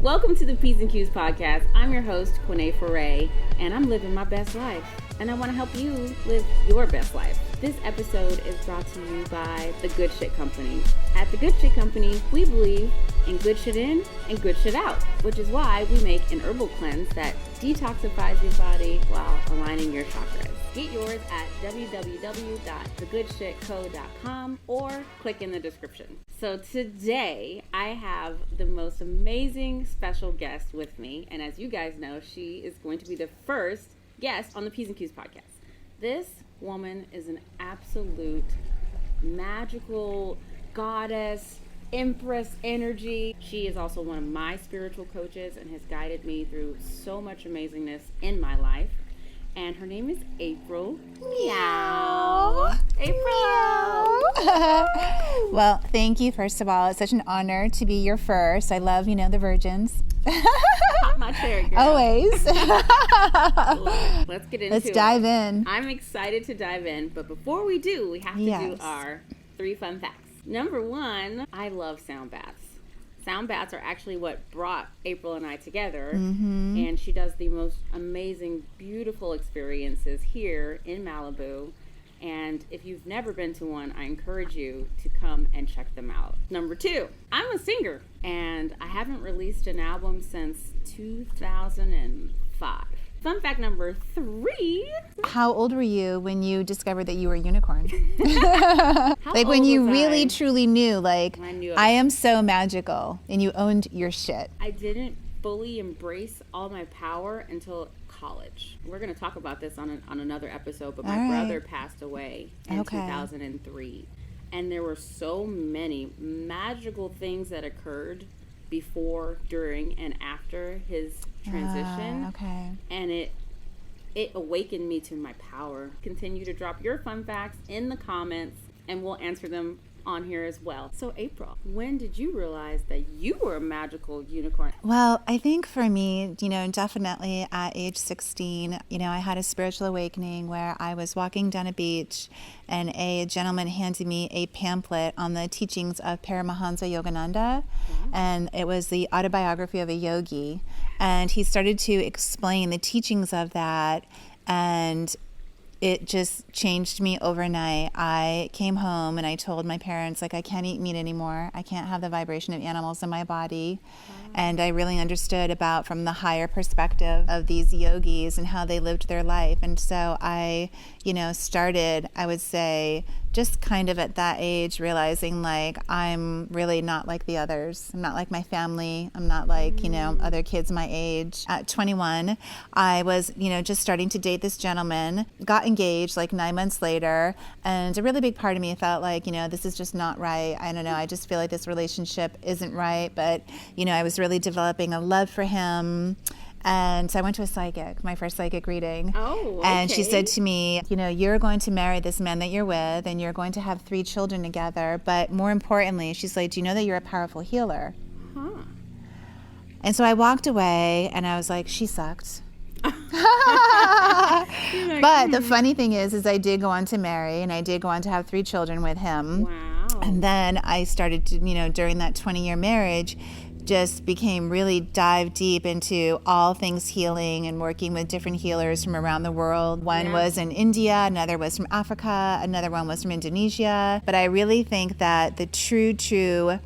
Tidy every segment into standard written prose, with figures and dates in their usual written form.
Welcome to the P's and Q's podcast. I'm your host, Quinae Foray, and I'm living my best life. And I want to help you live your best life. This episode is brought to you by The Good Shit Company. At The Good Shit Company, we believe in good shit in and good shit out, which is why we make an herbal cleanse that detoxifies your body while aligning your chakras. Get yours at www.thegoodshitco.com or click in the description. So today I have the most amazing special guest with me, and as you guys know, she is going to be the first guest on the P's and Q's podcast. This woman is an absolute magical goddess, empress energy. She is also one of my spiritual coaches and has guided me through so much amazingness in my life. And her name is April Meow. April. Well, thank you, first of all. It's such an honor to be your first. I love, the virgins. Pop my cherry, girl. Always. Let's get into it. Let's dive in. I'm excited to dive in, but before we do, we have to do our 3 fun facts. Number 1, I love sound baths. Sound baths are actually what brought April and I together, and she does the most amazing, beautiful experiences here in Malibu. And if you've never been to one, I encourage you to come and check them out. Number 2, I'm a singer, and I haven't released an album since 2005. Fun fact number 3. How old were you when you discovered that you were a unicorn? Like when old you was really I? Truly knew, I am so magical, and you owned your shit. I didn't fully embrace all my power until college. We're going to talk about this on another episode, but my brother passed away in 2003. And there were so many magical things that occurred before, during, and after his transition. And it awakened me to my power. Continue to drop your fun facts in the comments, and we'll answer them on here as well. So April, when did you realize that you were a magical unicorn? Well, I think for me, definitely at age 16, I had a spiritual awakening where I was walking down a beach and a gentleman handed me a pamphlet on the teachings of Paramahansa Yogananda. And it was the autobiography of a yogi. And he started to explain the teachings of that, and it just changed me overnight. I came home and I told my parents, I can't eat meat anymore. I can't have the vibration of animals in my body. And I really understood about from the higher perspective of these yogis and how they lived their life. And so I, started, I would say, just kind of at that age, realizing I'm really not like the others. I'm not like my family. I'm not like, other kids my age. At 21, I was, just starting to date this gentleman, got engaged 9 months later. And a really big part of me felt this is just not right. I don't know. I just feel like this relationship isn't right. But, I was really developing a love for him. And so I went to a psychic, my first psychic reading. Oh, okay. And she said to me, you're going to marry this man that you're with, and you're going to have 3 children together. But more importantly, she's like, do you know that you're a powerful healer? And so I walked away, and I was like, she sucked. But the funny thing is I did go on to marry, and I did go on to have 3 children with him. Wow. And then I started to, during that 20-year marriage, just became really dive deep into all things healing and working with different healers from around the world. One was in India, another was from Africa, another one was from Indonesia. But I really think that the true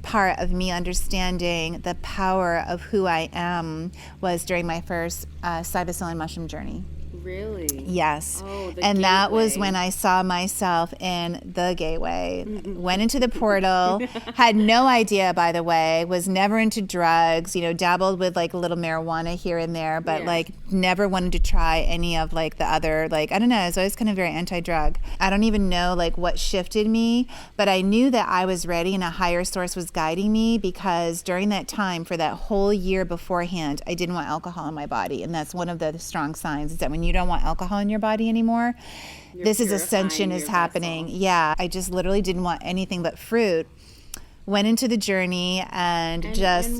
part of me understanding the power of who I am was during my first psilocybin mushroom journey. Really? Yes. Oh, the and gateway. That was when I saw myself in the gateway. Went into the portal, had no idea, by the way, was never into drugs, dabbled with a little marijuana here and there, but never wanted to try any of the other, I don't know, I was always kind of very anti-drug. I don't even know what shifted me, but I knew that I was ready and a higher source was guiding me, because during that time, for that whole year beforehand, I didn't want alcohol in my body. And that's one of the strong signs, is that when you don't want alcohol in your body anymore, this is ascension is happening. Vessel. Yeah, I just literally didn't want anything but fruit. Went into the journey and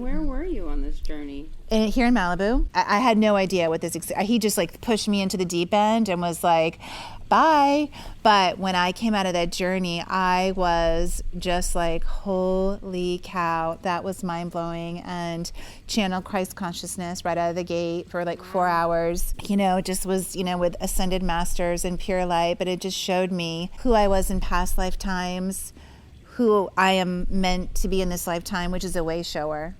where were you on this this journey? Here in Malibu, I had no idea what this. He just like pushed me into the deep end and was like, "Bye." But when I came out of that journey, I was just like, "Holy cow, that was mind blowing!" And channeled Christ consciousness right out of the gate for like 4 hours. Just was with ascended masters and pure light. But it just showed me who I was in past lifetimes, who I am meant to be in this lifetime, which is a way shower.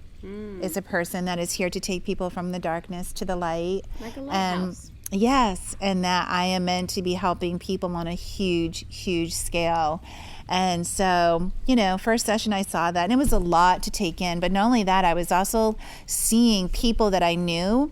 Is a person that is here to take people from the darkness to the light. Like a lighthouse. Yes, and that I am meant to be helping people on a huge, huge scale. And so, first session I saw that, and it was a lot to take in. But not only that, I was also seeing people that I knew,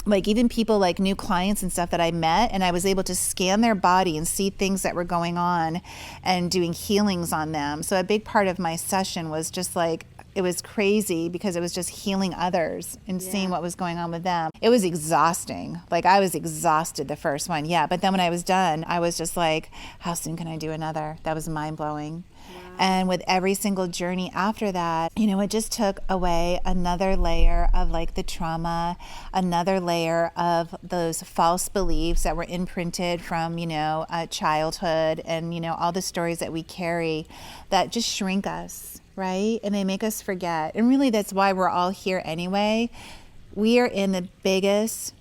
like even people like new clients and stuff that I met, and I was able to scan their body and see things that were going on and doing healings on them. So a big part of my session was just like, it was crazy because it was just healing others and seeing what was going on with them. It was exhausting. Like I was exhausted the first one. Yeah. But then when I was done, I was just like, how soon can I do another? That was mind blowing. Wow. And with every single journey after that, it just took away another layer of like the trauma, another layer of those false beliefs that were imprinted from, childhood and, all the stories that we carry that just shrink us. Right? And they make us forget. And really, that's why we're all here anyway. We are in the biggest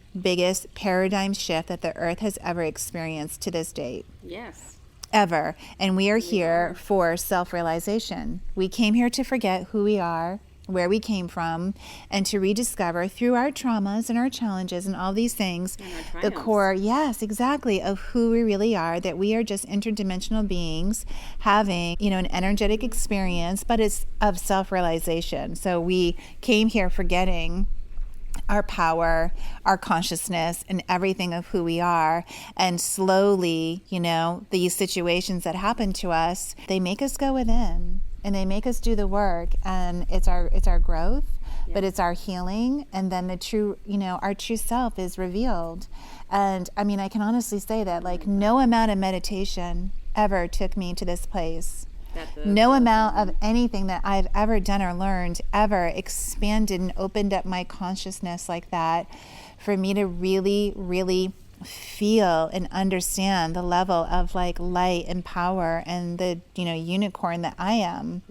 paradigm shift that the earth has ever experienced to this date. Yes. Ever. And we are here for self-realization. We came here to forget who we are, where we came from, and to rediscover through our traumas and our challenges and all these things, the core, yes, exactly, of who we really are, that we are just interdimensional beings having, an energetic experience, but it's of self-realization. So we came here forgetting our power, our consciousness, and everything of who we are. And slowly, these situations that happen to us, they make us go within. And they make us do the work, and it's our growth, but it's our healing, and then the true, our true self is revealed. And I mean, I can honestly say that like no amount of meditation ever took me to this place. No amount of anything that I've ever done or learned ever expanded and opened up my consciousness like that for me to really, really feel and understand the level of like light and power and the unicorn that I am.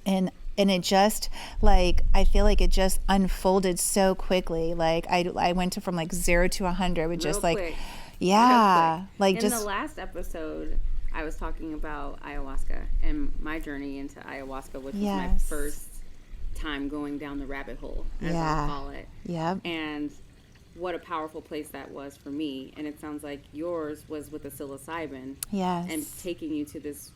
And it just like I feel like it just unfolded so quickly. Like I went from like 0 to 100 with just like quick. Like in just the last episode I was talking about ayahuasca and my journey into ayahuasca, which was my first time going down the rabbit hole, as I call it. And what a powerful place that was for me. And it sounds like yours was with the psilocybin. And taking you to this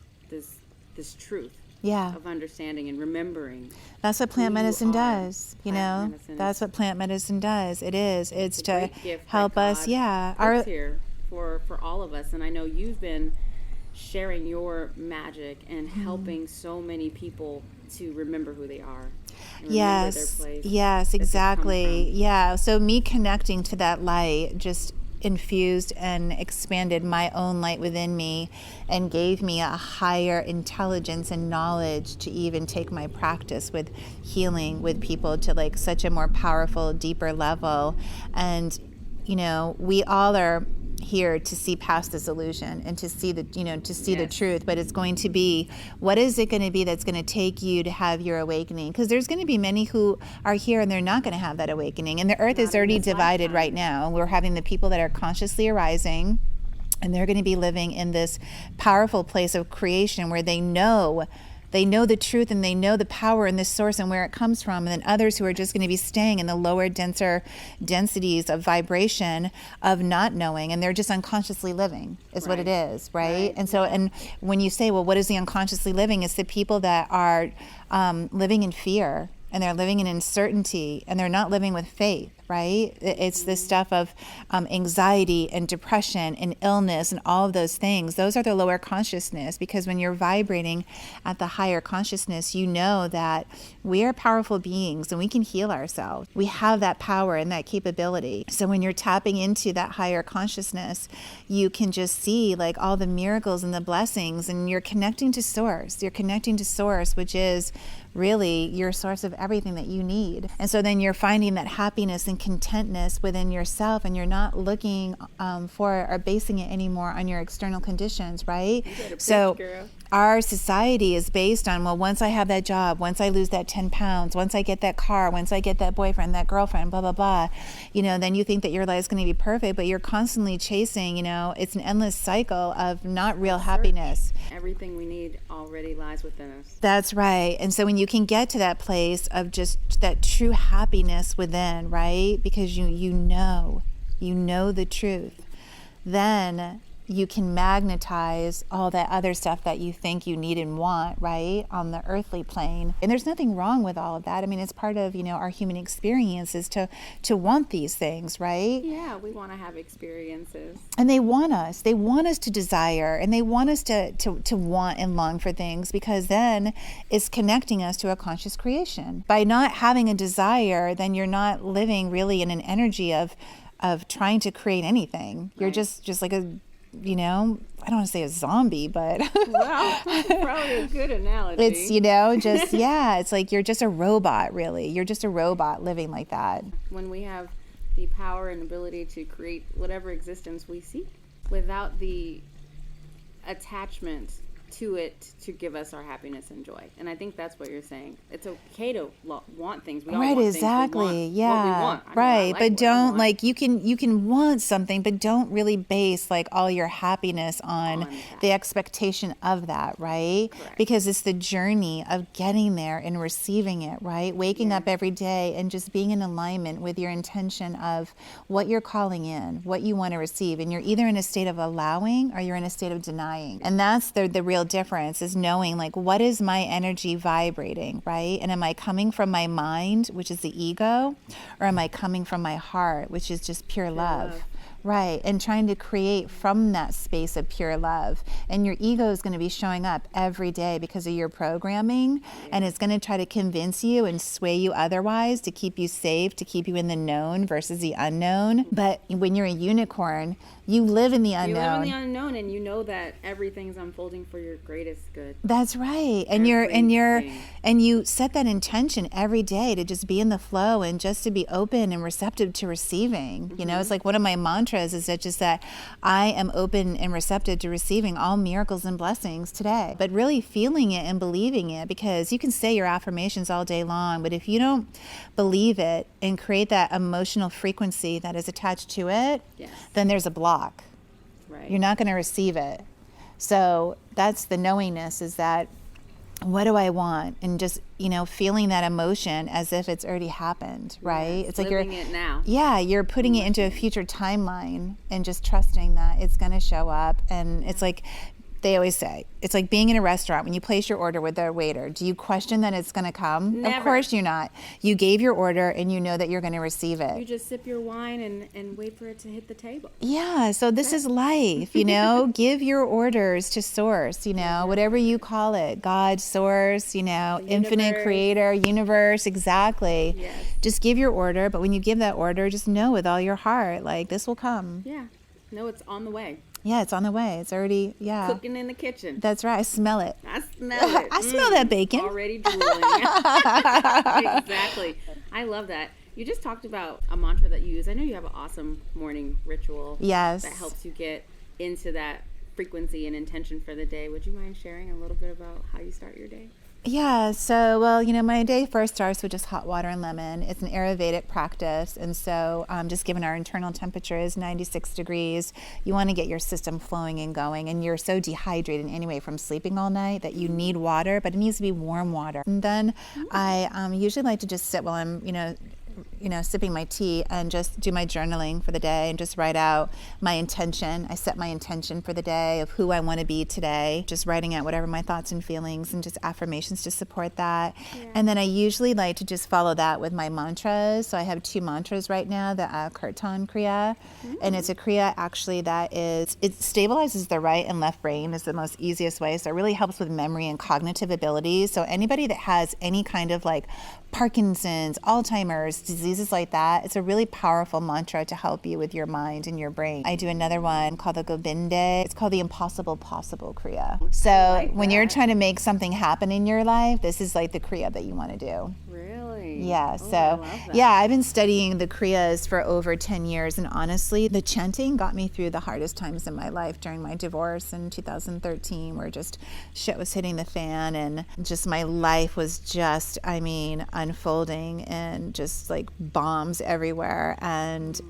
truth of understanding and remembering. That's what plant medicine does. That's what plant medicine does. It's to help us. Our here for all of us. And I know you've been sharing your magic and helping so many people to remember who they are. Yes, exactly. Yeah. So me connecting to that light just infused and expanded my own light within me and gave me a higher intelligence and knowledge to even take my practice with healing with people to like such a more powerful, deeper level. And, we all are here to see past this illusion and to see the the truth, but it's going to be, what is it going to be that's going to take you to have your awakening? Because there's going to be many who are here and they're not going to have that awakening, and the earth is already divided right now. We're having the people that are consciously arising, and they're going to be living in this powerful place of creation where they know the truth and they know the power in this source and where it comes from. And then others who are just going to be staying in the lower, denser densities of vibration of not knowing. And they're just unconsciously living is what it is, right? And so, and when you say, well, what is the unconsciously living? It's the people that are living in fear, and they're living in uncertainty, and they're not living with faith. right? It's the stuff of anxiety and depression and illness and all of those things. Those are the lower consciousness, because when you're vibrating at the higher consciousness, you know that we are powerful beings and we can heal ourselves. We have that power and that capability. So when you're tapping into that higher consciousness, you can just see like all the miracles and the blessings, and you're connecting to source. You're connecting to source, which is really your source of everything that you need. And so then you're finding that happiness and contentness within yourself, and you're not looking for or basing it anymore on your external conditions, right? So our society is based on, well, once I have that job, once I lose that 10 pounds, once I get that car, once I get that boyfriend, that girlfriend, blah, blah, blah, then you think that your life is going to be perfect, but you're constantly chasing, it's an endless cycle of not real happiness. Everything we need already lies within us. That's right. And so when you can get to that place of just that true happiness within, right? Because you know the truth, then you can magnetize all that other stuff that you think you need and want, right, on the earthly plane. And there's nothing wrong with all of that. I mean, it's part of, our human experience is to want these things, right? Yeah, we want to have experiences. And they want us to desire, and they want us to want and long for things, because then it's connecting us to a conscious creation. By not having a desire, then you're not living really in an energy of trying to create anything. You're just like a I don't want to say a zombie, but wow, probably a good analogy. It's, it's like you're just a robot, really. You're just a robot living like that. When we have the power and ability to create whatever existence we seek without the attachment to it to give us our happiness and joy. And I think that's what you're saying. It's okay to want things. We all right, want exactly. Things. Yeah. What we want. Right. But don't you can want something, but don't really base like all your happiness on the expectation of that, right? Correct. Because it's the journey of getting there and receiving it, right? Waking up every day and just being in alignment with your intention of what you're calling in, what you want to receive. And you're either in a state of allowing or you're in a state of denying. And that's the real difference, is knowing like, what is my energy vibrating, right? And am I coming from my mind, which is the ego, or am I coming from my heart, which is just pure love? Right, and trying to create from that space of pure love. And your ego is going to be showing up every day because of your programming, and it's going to try to convince you and sway you otherwise to keep you safe, to keep you in the known versus the unknown. But when you're a unicorn, you live in the unknown. You live in the unknown, and you know that everything's unfolding for your greatest good. That's right. And you set that intention every day to just be in the flow and just to be open and receptive to receiving. Mm-hmm. It's like one of my mantras is that I am open and receptive to receiving all miracles and blessings today. But really feeling it and believing it, because you can say your affirmations all day long, but if you don't believe it and create that emotional frequency that is attached to it, then there's a block. Right. You're not going to receive it. So that's the knowingness, is that what do I want? And just, feeling that emotion as if it's already happened, right? Yes, it's like living it now. Yeah, you're putting it into a future timeline and just trusting that it's going to show up. And it's like they always say, it's like being in a restaurant. When you place your order with the waiter, do you question that it's going to come? Never. Of course you're not. You gave your order and you know that you're going to receive it. You just sip your wine and wait for it to hit the table. Yeah, so this is life, Give your orders to source, whatever you call it. God, source, infinite creator, universe, exactly. Yes. Just give your order, but when you give that order, just know with all your heart, like, this will come. Yeah. No, it's on the way. Yeah, it's on the way. It's already, cooking in the kitchen. That's right. I smell it. I smell it. I smell that bacon. Already drooling. Exactly. I love that. You just talked about a mantra that you use. I know you have an awesome morning ritual. Yes. That helps you get into that frequency and intention for the day. Would you mind sharing a little bit about how you start your day? Yeah, so, my day first starts with just hot water and lemon. It's an Ayurvedic practice, and so just given our internal temperature is 96 degrees, you want to get your system flowing and going, and you're so dehydrated anyway from sleeping all night that you need water, but it needs to be warm water. And then I usually like to just sit while I'm, sipping my tea and just do my journaling for the day and just write out my intention. I set my intention for the day of who I want to be today, just writing out whatever my thoughts and feelings and just affirmations to support that. Yeah. And then I usually like to just follow that with my mantras. So I have 2 mantras right now, the Kirtan Kriya. And it's a Kriya actually that it stabilizes the right and left brain is the most easiest way. So it really helps with memory and cognitive abilities. So anybody that has any kind of like Parkinson's, Alzheimer's, diseases like that, it's a really powerful mantra to help you with your mind and your brain. I do another one called the Govinde. It's called the Impossible Possible Kriya. So when you're trying to make something happen in your life, this is like the Kriya that you want to do. Really? Yeah. So yeah, I've been studying the Kriyas for over 10 years. And honestly, the chanting got me through the hardest times in my life during my divorce in 2013, where just shit was hitting the fan and just my life was just, unfolding and just like bombs everywhere. And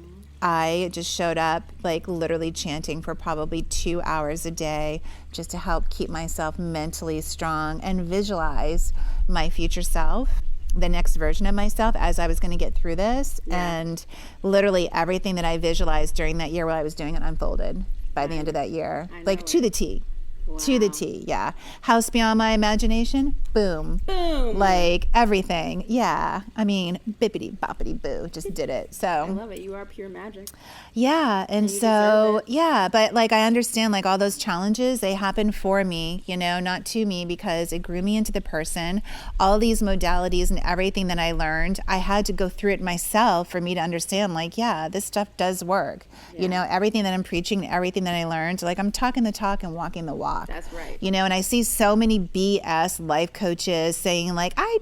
I just showed up like literally chanting for probably 2 hours a day just to help keep myself mentally strong and visualize my future self, the next version of myself as I was going to get through this. Yeah. And literally everything that I visualized during that year while I was doing it unfolded by the end of that year, like to the T. Wow. To the T, yeah. House beyond my imagination, boom. Boom. Like everything, yeah. Bippity boppity boo, just did it. So I love it. You are pure magic. Yeah, and so, yeah, but like I understand like all those challenges, they happen for me, not to me, because it grew me into the person. All these modalities and everything that I learned, I had to go through it myself for me to understand like, yeah, this stuff does work. Yeah. Everything that I'm preaching, everything that I learned, like I'm talking the talk and walking the walk. That's right. And I see so many BS life coaches saying like, I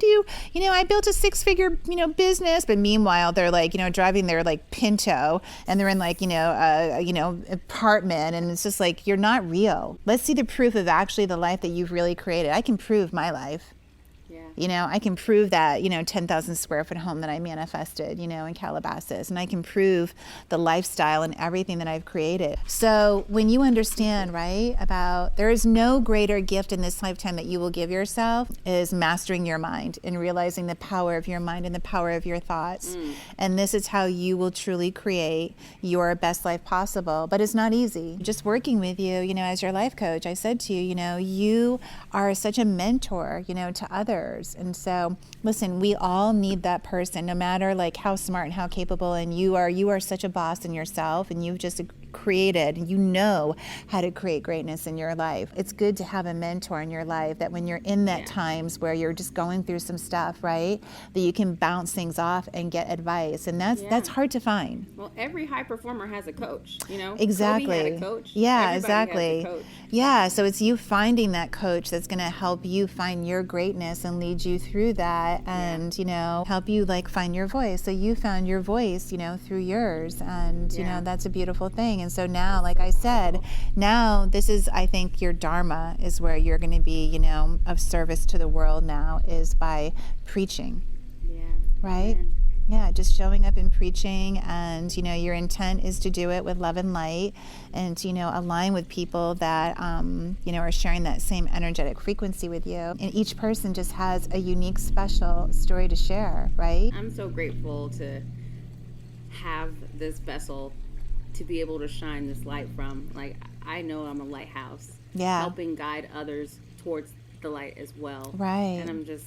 built a 6-figure, business. But meanwhile, they're like, driving their like Pinto and they're in like, apartment. And it's just like, you're not real. Let's see the proof of actually the life that you've really created. I can prove my life. I can prove that, 10,000 square foot home that I manifested, in Calabasas, and I can prove the lifestyle and everything that I've created. So when you understand, right, about there is no greater gift in this lifetime that you will give yourself is mastering your mind and realizing the power of your mind and the power of your thoughts. And this is how you will truly create your best life possible. But it's not easy. Just working with you, as your life coach, I said to you, you are such a mentor, to others. And so, listen, we all need that person, no matter like how smart and how capable. And you are such a boss in yourself, and you've just created, how to create greatness in your life. It's good to have a mentor in your life that when you're in that times where you're just going through some stuff, right, that you can bounce things off and get advice. And that's hard to find. Well, every high performer has a coach, Exactly. Kobe had a coach. Yeah, Everybody exactly. has a coach. Yeah, so it's you finding that coach that's going to help you find your greatness and lead you through that and, help you like find your voice. So you found your voice, through yours. And, that's a beautiful thing. And so now, like I said, now this is, I think, your dharma is where you're going to be, of service to the world now is by preaching. Yeah. Right? Amen. Yeah, just showing up and preaching, and your intent is to do it with love and light, and align with people that are sharing that same energetic frequency with you. And each person just has a unique, special story to share, right? I'm so grateful to have this vessel to be able to shine this light from. Like, I know I'm a lighthouse, helping guide others towards the light as well. Right. And I'm just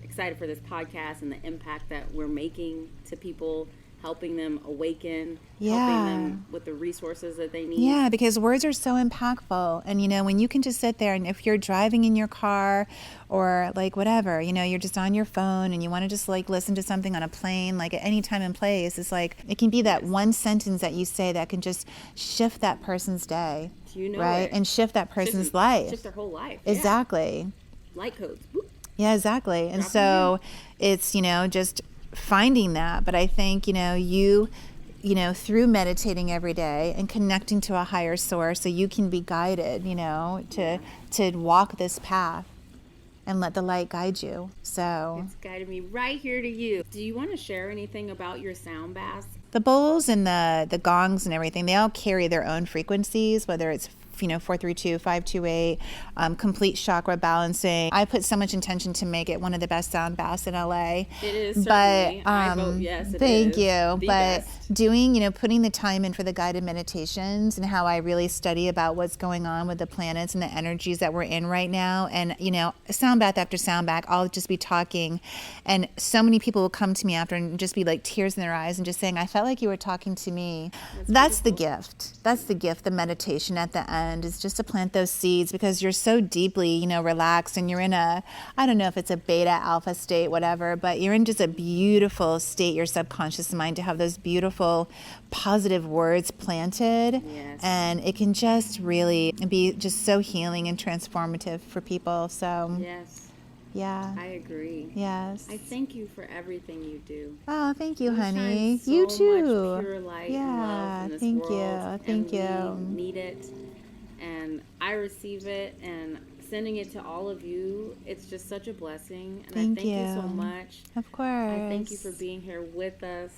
excited for this podcast and the impact that we're making to people, helping them awaken, helping them with the resources that they need. Yeah, because words are so impactful. And, when you can just sit there and if you're driving in your car or like whatever, you're just on your phone and you want to just like listen to something on a plane, like at any time and place, it's like, it can be that one sentence that you say that can just shift that person's day, right? And shift that person's life. Shift their whole life. Exactly. Light codes. Boop. Yeah, exactly. And so it's, just finding that. But I think, you through meditating every day and connecting to a higher source so you can be guided, to walk this path and let the light guide you. So it's guided me right here to you. Do you want to share anything about your sound baths? The bowls and the gongs and everything, they all carry their own frequencies, whether it's 432, 528, complete chakra balancing. I put so much intention to make it one of the best sound baths in LA. It is, certainly. I vote yes, it thank is. you. The But best. doing, putting the time in for the guided meditations and how I really study about what's going on with the planets and the energies that we're in right now. And, sound bath after sound bath, I'll just be talking. And so many people will come to me after and just be like tears in their eyes and just saying, I felt like you were talking to me. That's the gift. That's the gift. The meditation at the end is just to plant those seeds, because you're so deeply, relaxed, and you're in I don't know if it's a beta, alpha state, whatever, but you're in just a beautiful state, your subconscious mind, to have those beautiful, positive words planted. Yes. And it can just really be just so healing and transformative for people. So, Yes, yeah. I agree. Yes. I thank you for everything you do. Oh, thank you, honey. Shine You so too. much pure light and Yeah, love in this thank world, you. Thank and you. we need it, and I receive it, and sending it to all of you, it's just such a blessing, and Thank I thank you so you. much. Of course. I thank you for being here with us.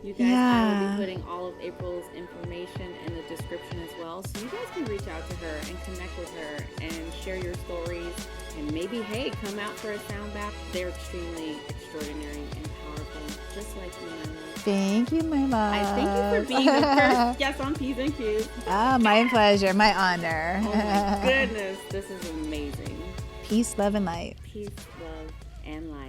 You guys, I Yeah. will be putting all of April's information in the description as well, so you guys can reach out to her and connect with her and share your stories, and maybe, hey, come out for a sound bath. They're extremely extraordinary and powerful, just like you, my love. Thank you, my love. I thank you for being the first guest on P's and Q's. Ah, my pleasure, my honor. Oh my goodness, this is amazing. Peace, love, and light. Peace, love, and light.